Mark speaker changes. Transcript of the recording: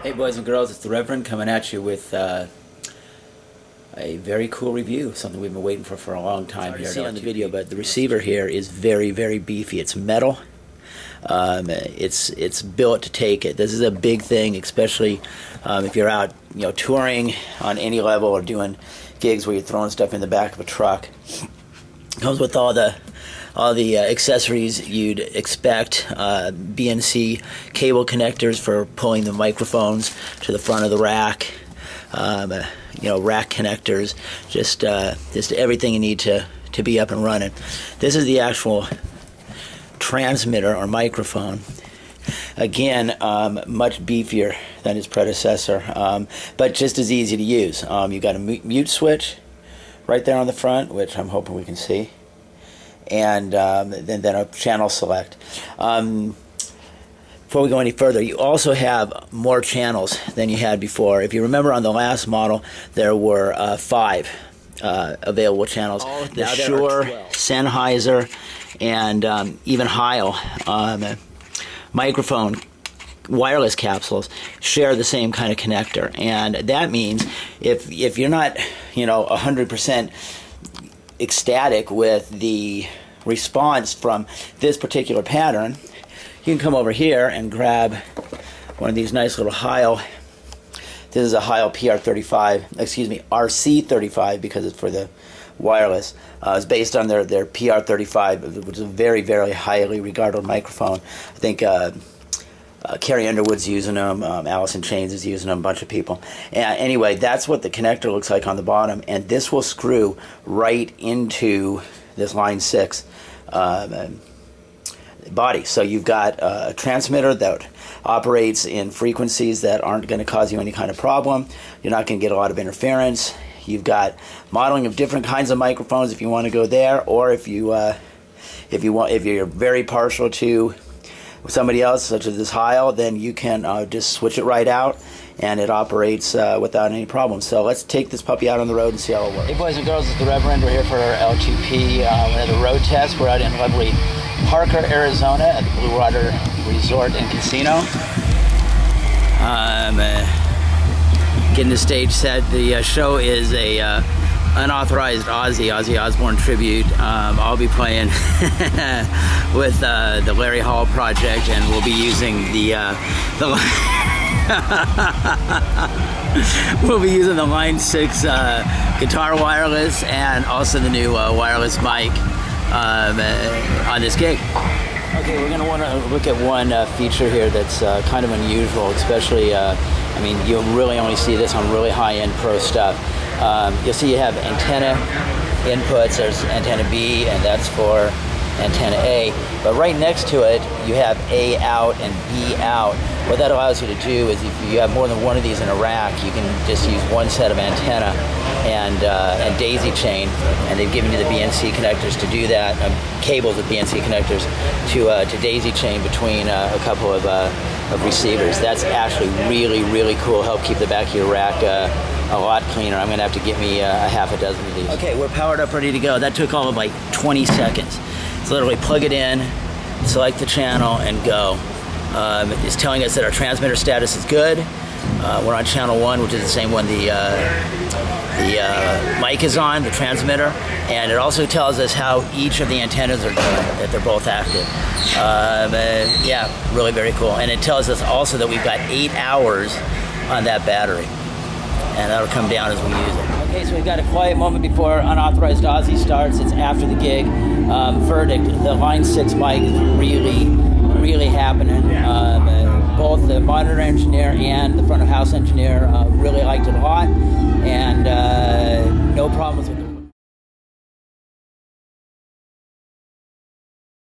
Speaker 1: Hey boys and girls, it's the Reverend coming at you with a very cool review, something we've been waiting for a long time here. See on the video, but the receiver here is very, very beefy. It's metal. It's built to take it. This is a big thing, especially if you're out, touring on any level or doing gigs where you're throwing stuff in the back of a truck. It comes with all the accessories you'd expect. BNC cable connectors for pulling the microphones to the front of the rack. Rack connectors. Just everything you need to be up and running. This is the actual transmitter or microphone. Again, much beefier than its predecessor, but just as easy to use. You got a mute switch right there on the front, which I'm hoping we can see, and then a channel select. Before we go any further, you also have more channels than you had before. If you remember, on the last model, there were 5 available channels. The Shure, Sennheiser, and even Heil microphone wireless capsules share the same kind of connector, and that means if you're not 100% ecstatic with the response from this particular pattern, you can come over here and grab one of these nice little Heil. This is a Heil RC35 because it's for the wireless. It's based on their PR35, which is a very, very highly regarded microphone. I think Carrie Underwood's using them, Alice in Chains is using them, a bunch of people. Anyway, that's what the connector looks like on the bottom, and this will screw right into this line 6 body. So you've got a transmitter that operates in frequencies that aren't going to cause you any kind of problem. You're not going to get a lot of interference. You've got modeling of different kinds of microphones if you want to go there, or if you're very partial to somebody else, such as this Heil, then you can just switch it right out, and it operates without any problem. So let's take this puppy out on the road and see how it works. Hey boys and girls, it's the Reverend. We're here for our L2P, another road test. We're out in lovely Parker, Arizona at the Blue Water Resort and Casino. Getting the stage set. The show is a unauthorized Ozzy Osbourne tribute. I'll be playing with the Larry Hall Project, and we'll be using we'll be using the Line 6 guitar wireless, and also the new wireless mic on this gig. Okay, we're going to want to look at one feature here that's kind of unusual, especially, you'll really only see this on really high-end pro stuff. You'll see you have antenna inputs. There's antenna B, and that's for antenna A. But right next to it, you have A out and B out. What that allows you to do is, if you have more than one of these in a rack, you can just use one set of antenna and daisy chain, and they've given you the BNC connectors to do that, cables with BNC connectors to daisy chain between a couple of receivers. That's actually really, really cool. Help keep the back of your rack a lot cleaner. I'm going to have to get me a half a dozen of these. Okay, we're powered up, ready to go. That took all of like 20 seconds. It's literally plug it in, select the channel, and go. It's telling us that our transmitter status is good. We're on channel 1, which is the same one the mic is on, the transmitter, and it also tells us how each of the antennas are doing, that they're both active. Yeah, really very cool. And it tells us also that we've got 8 hours on that battery, and that'll come down as we use it. Okay, so we've got a quiet moment before unauthorized Ozzy starts. It's after the gig. Verdict: the Line 6 mic is really happening. Both the monitor engineer and the front of house engineer really liked it a lot.